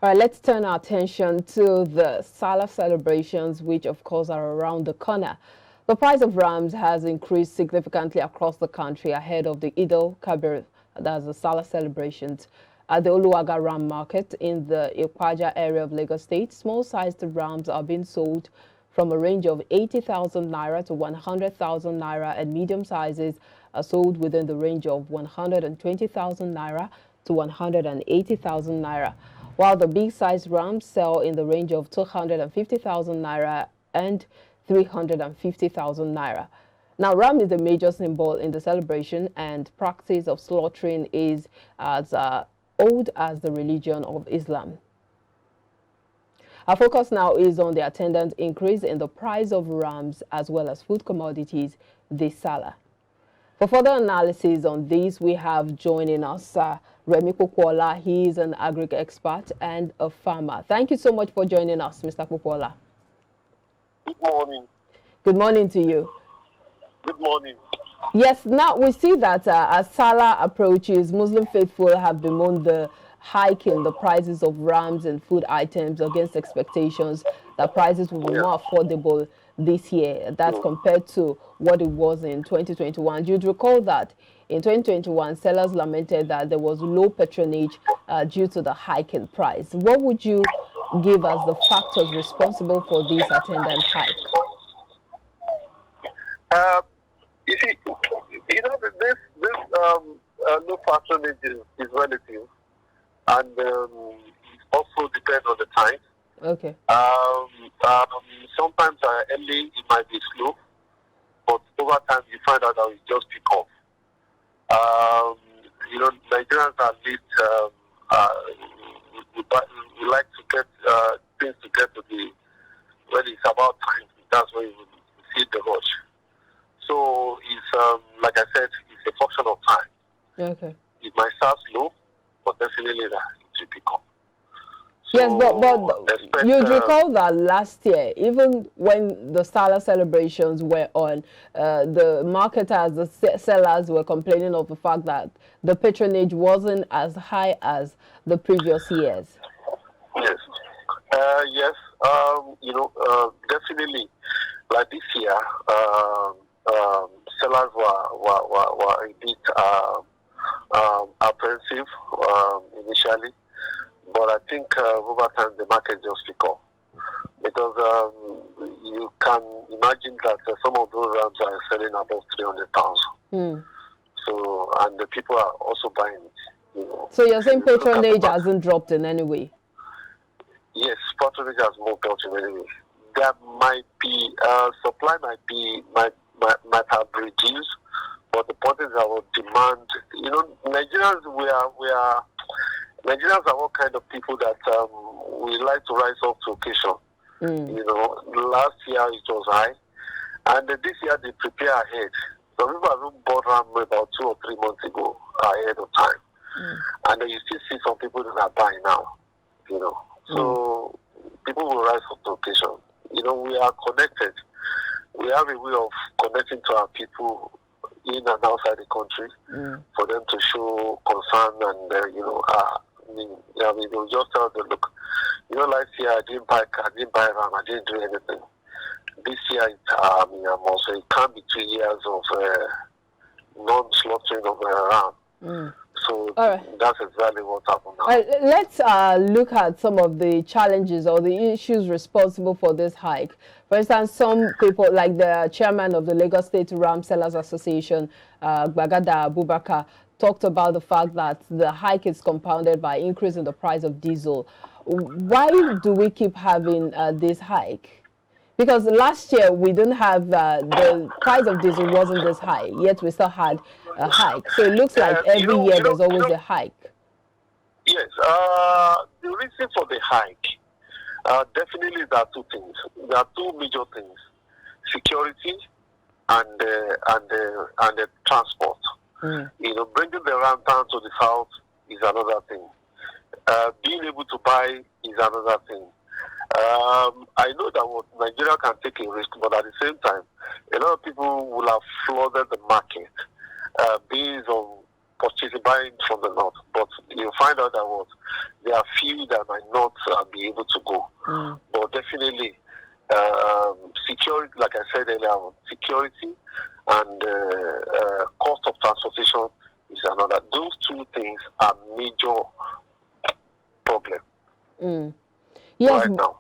All right, let's turn our attention to the Sallah celebrations, which of course are around the corner. The price of rams has increased significantly across the country ahead of the Eid al-Kabir, that's the Sallah celebrations. At the Oluwaga Ram Market in the Ikwaja area of Lagos State, small-sized rams are being sold from a range of 80,000 naira to 100,000 naira, and medium sizes are sold within the range of 120,000 naira to 180,000 naira, while the big size rams sell in the range of 250,000 naira and 350,000 naira. Now, ram is a major symbol in the celebration, and practice of slaughtering is as old as the religion of Islam. Our focus now is on the attendant increase in the price of rams as well as food commodities this Sallah. For further analysis on this, we have joining us Remi Popola. He is an agric expert and a farmer. Thank you so much for joining us, Mr. Popola. Good morning. Good morning to you. Good morning. Yes, now we see that as Sallah approaches, Muslim faithful have bemoaned the hike in the prices of rams and food items against expectations that prices will be more affordable this year. That's compared to what it was in 2021. You'd recall that in 2021, sellers lamented that there was low patronage due to the hike in price. What would you give as the factors responsible for this attendant hike? You see, this low patronage is relative, and also depends on the time. Okay. Sometimes early it might be slow, but over time you find out that it just pick up. Nigerians are late. We like to get things to get to the when it's about time. That's when you see the rush. So it's like I said, it's a function of time. Okay. It might start slow, but definitely that it will pick up. So yes, but you'd recall that last year, even when the Sallah celebrations were on, the marketers, the sellers were complaining of the fact that the patronage wasn't as high as the previous years. Yes. Yes. Definitely. Like this year, sellers were a bit apprehensive initially. But I think over time the market just pick up, because you can imagine that some of those rams are selling above 300,000. So, and the people are also buying it. So you're saying patronage hasn't dropped in any way? Yes, patronage has moved out in any way. There might be supply might have reduced, but the point is our demand. Nigerians are one kind of people that we like to rise up to occasion. Last year it was high, and this year they prepare ahead. Some people have bought ram about 2 or 3 months ago ahead of time, and then you still see some people that are buying now. So people will rise up to occasion. We are connected. We have a way of connecting to our people in and outside the country for them to show concern and they'll just tell them, look, last year I didn't buy ram, I didn't do anything. This year, it can't be 2 years of non-slaughtering of ram. So that's exactly what happened now. Let's look at some of the challenges or the issues responsible for this hike. For instance, some people, like the chairman of the Lagos State Ram Sellers Association, Bagada Abubakar, talked about the fact that the hike is compounded by increase in the price of diesel. Why do we keep having this hike? Because last year we didn't have the price of diesel wasn't this high, yet we still had a hike. So it looks like every year there's always a hike. Yes, the reason for the hike, definitely there are two things. There are two major things: security and the transport. Bringing the ram down to the south is another thing. Being able to buy is another thing. I know that Nigeria can take a risk, but at the same time, a lot of people will have flooded the market based on purchasing, buying from the north. But you find out that what there are few that might not be able to go. But definitely, security, like I said earlier, security and cost of transportation is another. Those two things are major problem Yes, right now.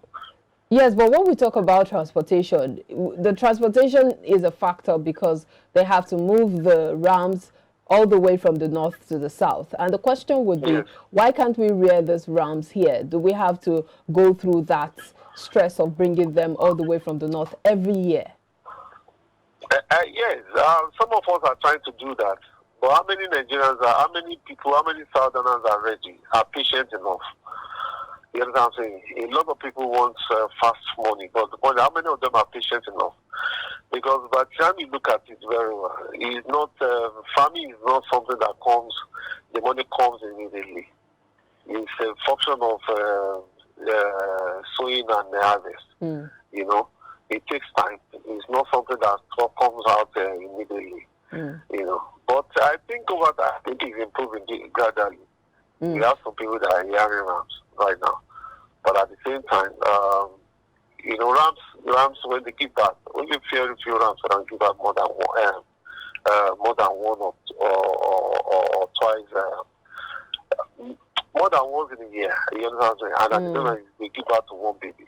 yes, but when we talk about transportation, the transportation is a factor because they have to move the rams all the way from the north to the south. And the question would be, Yes. why can't we rear these rams here? Do we have to go through that stress of bringing them all the way from the north every year? Yes, some of us are trying to do that. But how many Nigerians how many people, how many Southerners are ready, are patient enough? You know what I'm saying? A lot of people want fast money, but the point, how many of them are patient enough? Because by the time you look at it very well, it's not, farming is not something that comes, the money comes immediately. It's a function of sowing and harvest. You know, it takes time. It's not something that comes out immediately. You know, but I think over that, I think it's improving gradually. We have some people that are hearing rams right now, but at the same time, you know, rams when they give birth, only very few rams can give birth more than one or twice, more than once in a year. You know what I'm saying? And at the same time, they give birth to one baby.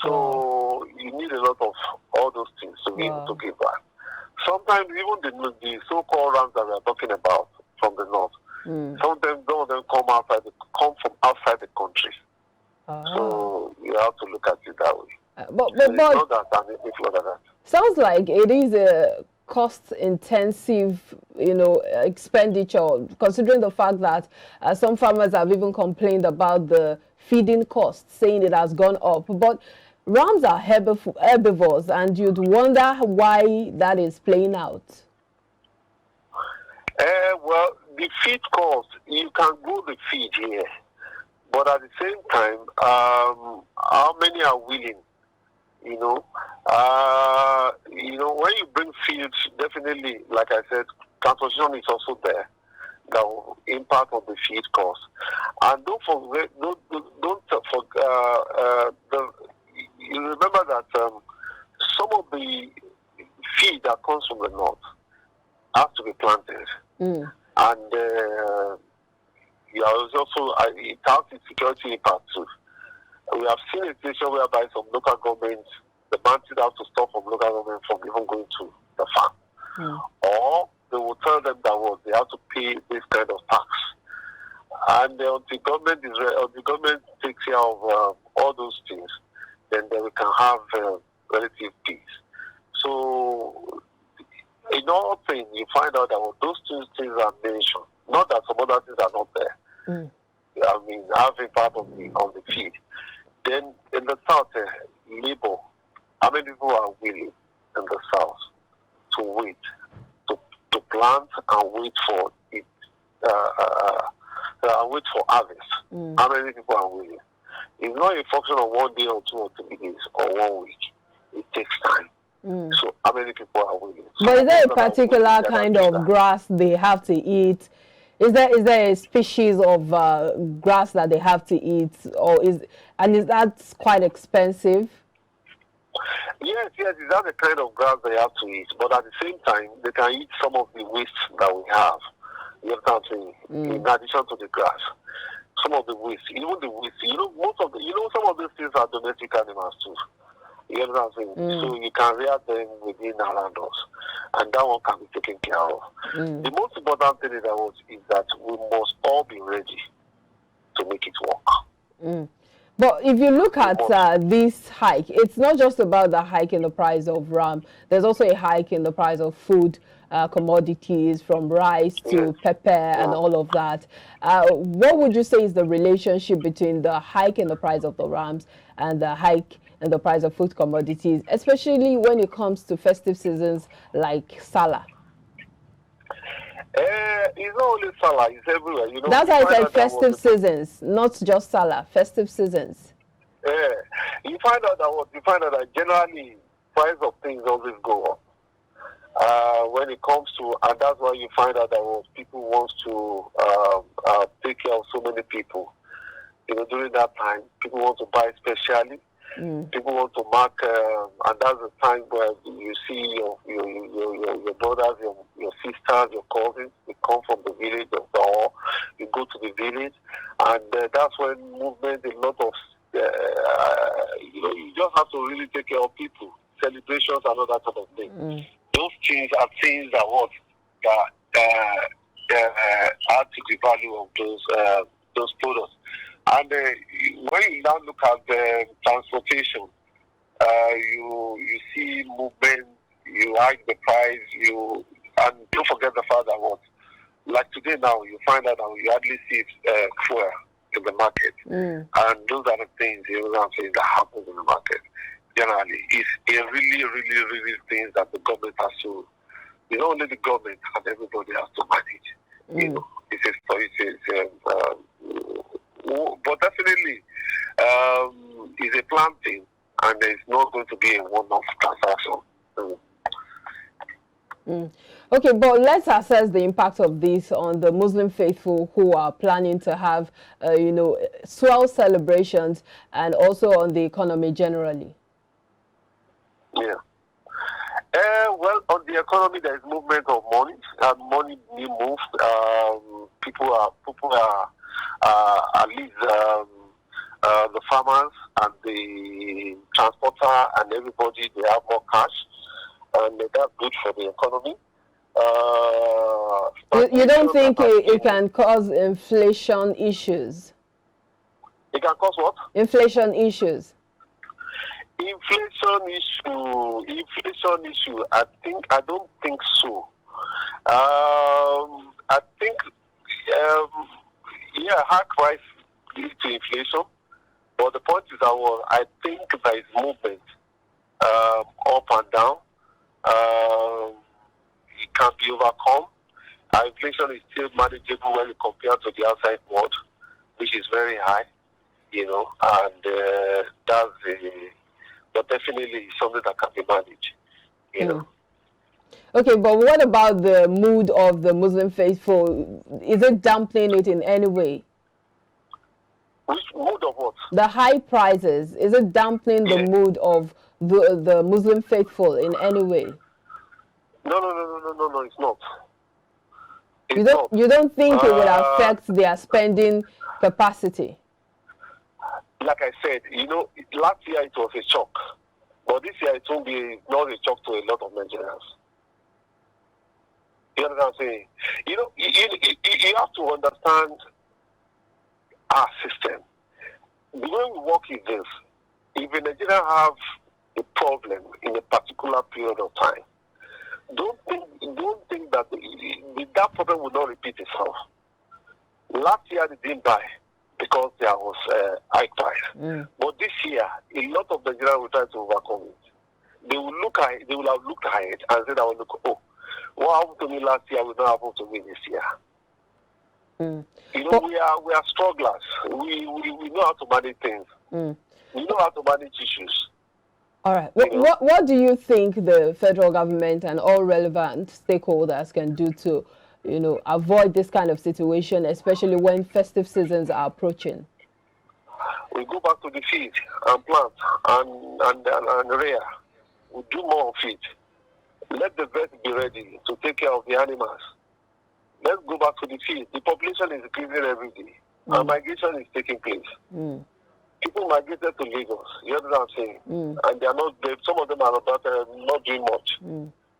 So you need a lot of all those things to be able to give birth. Sometimes even the so-called rams that we are talking about from the north, sometimes some of them come from outside the country. So you have to look at it that way. But not that sounds like it is a cost-intensive, you know, expenditure, considering the fact that some farmers have even complained about the feeding costs, saying it has gone up. But rams are herbivores, and you'd wonder why that is playing out. Well, the feed cost, you can grow the feed here, but at the same time, how many are willing? You know, when you bring feed, definitely, like I said, transportation is also there. That will impact on the feed cost. And don't forget, you remember that some of the feed that comes from the north has to be planted. And you are also, it has its security impact too. We have seen a situation whereby some local governments, the banks have to stop from local government from even going to the farm. Or they will tell them that they have to pay this kind of tax. And the government takes care of all those things, then we can have relative peace. So, in all things, you find out that those two things are mentioned. Not that some other things are not there. I mean, having part of the feed. Then in the south, labor. How many people are willing in the south to wait, to plant and wait for it, wait for harvest? How many people are willing? It's not a function of 1 day or 2 or 3 days or 1 week. It takes time. So how many people are willing? But is there a particular kind of grass they have to eat? Is there a species of grass that they have to eat, is that quite expensive? Yes, it's not the kind of grass they have to eat, but at the same time, they can eat some of the waste that we have. You know what I'm saying? In addition to the grass, some of the waste, even the waste. Some of these things are domestic animals too. You know what I'm saying? So you can rear them within around us, and that one can be taken care of. The most important thing is that we must all be ready to make it work. But if you look at this hike, it's not just about the hike in the price of ram. There's also a hike in the price of food commodities, from rice to pepper and all of that. What would you say is the relationship between the hike in the price of the rams and the hike in the price of food commodities, especially when it comes to festive seasons like Sallah? It's not only Sallah, it's everywhere. You know, that's why I said festive seasons, not just Sallah, festive seasons. You find out that generally price of things always go up. when it comes to, and that's why you find out that people want to take care of so many people. During that time, people want to buy specially. People want to mark, and that's the time where you see your brothers, your sisters, your cousins. They come from the village, or you go to the village, and that's when movement. A lot of you just have to really take care of people, celebrations, and all that sort of thing. Those things are things that add to the value of those products. And when you now look at the transportation, you see movement, you hike the price, and don't forget the fact that like today now, you find out that you hardly see fuel in the market. And those are the things, I'm saying, that happens in the market. Generally, it's a really, really, really things that the government has to, only the government and everybody has to manage. But definitely, it's a plan thing, and it's not going to be a one-off transaction. Okay, but let's assess the impact of this on the Muslim faithful who are planning to have, swell celebrations, and also on the economy generally. Yeah. Well, on the economy, there is movement of money, and money being moved. People are at least the farmers and the transporter and everybody, they have more cash, and that's good for the economy. You don't think it can cause inflation issues? It can cause what? Inflation issues. Inflation issue. I don't think so. I think, high price leads to inflation. But the point is that I think there is movement up and down. It can be overcome. Inflation is still manageable when you compare to the outside world, which is very high, and but definitely something that can be managed, Okay, but what about the mood of the Muslim faithful? Is it dampening it in any way? Which mood of what? The high prices, is it dampening the mood of the Muslim faithful in any way? No, it's not. You don't think it will affect their spending capacity? Like I said, last year it was a shock, but this year it won't be not a shock to a lot of Nigerians. You know what I'm saying? You have to understand our system. The way we work is this: if a Nigerian have a problem in a particular period of time, don't think that that problem will not repeat itself. Last year they didn't buy because there was high price. But this year, a lot of Nigerians will try to overcome it. They will have looked ahead and said, what happened to me last year will not happen to me this year. We are strugglers. We know how to manage things. We know how to manage issues. All right. What do you think the federal government and all relevant stakeholders can do to, avoid this kind of situation, especially when festive seasons are approaching? We go back to the field and plant and rear. We do more of it. Let the vets be ready to take care of the animals. Let's go back to the field. The population is increasing every day, and migration is taking place. People migrated to Lagos, you know what I'm saying? And they are not, some of them are not doing much.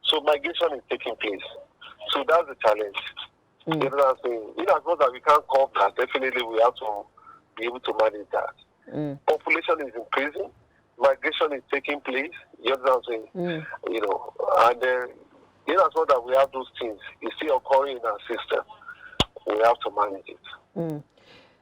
So migration is taking place. So that's the challenge. You know what I'm saying? In as much as we can't cope that, definitely we have to be able to manage that. Population is increasing, migration is taking place, you know what I'm saying? And in as much as we have those things, it's still occurring in our system. We have to manage it.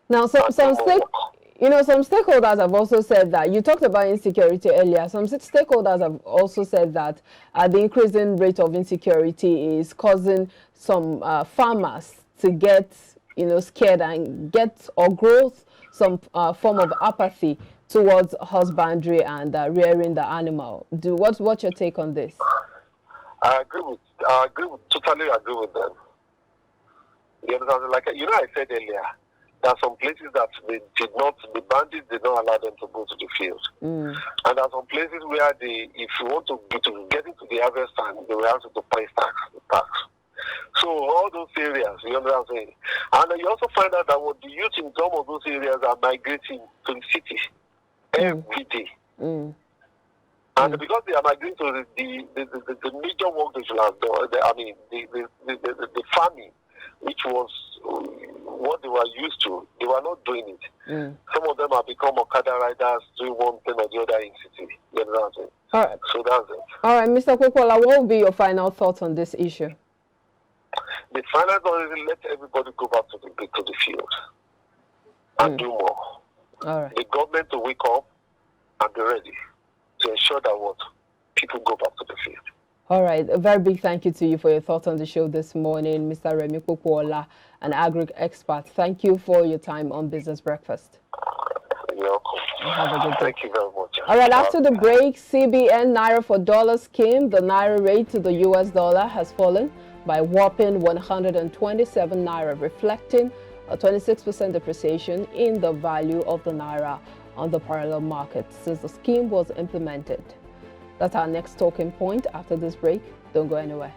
Now, some stakeholders have also said that, you talked about insecurity earlier, some stakeholders have also said that the increasing rate of insecurity is causing some farmers to get, scared and grow some form of apathy towards husbandry and rearing the animal. What's your take on this? I totally agree with them. You understand? Like, I said earlier, there are some places that the bandits did not allow them to go to the field. And there are some places where if you want to get into the harvest time, they will ask you to pay tax. So all those areas, you understand what I'm saying? And you also find out that what the youth in some of those areas are migrating to the city every day. And because they are migrating to the major work they should have done, the farming, which was what they were used to, they were not doing it. Some of them have become Okada riders, doing one thing or the other in city. You understand what I'm saying? All right. So that's it. All right, Mr. Kwekwuola, what will be your final thoughts on this issue? The final thought is let everybody go back to the field and do more. All right. The government to wake up and be ready to ensure that people go back to the field. All right. A very big thank you to you for your thoughts on the show this morning, Mr. Remi Kwekwuola, an agri expert. Thank you for your time on Business Breakfast. You're welcome. Have a good day. Thank you very much. All right. After the break, CBN Naira for Dollar scheme, the Naira rate to the US dollar has fallen by a whopping 127 Naira, reflecting a 26% depreciation in the value of the Naira on the parallel market since the scheme was implemented. That's our next talking point. After this break, don't go anywhere.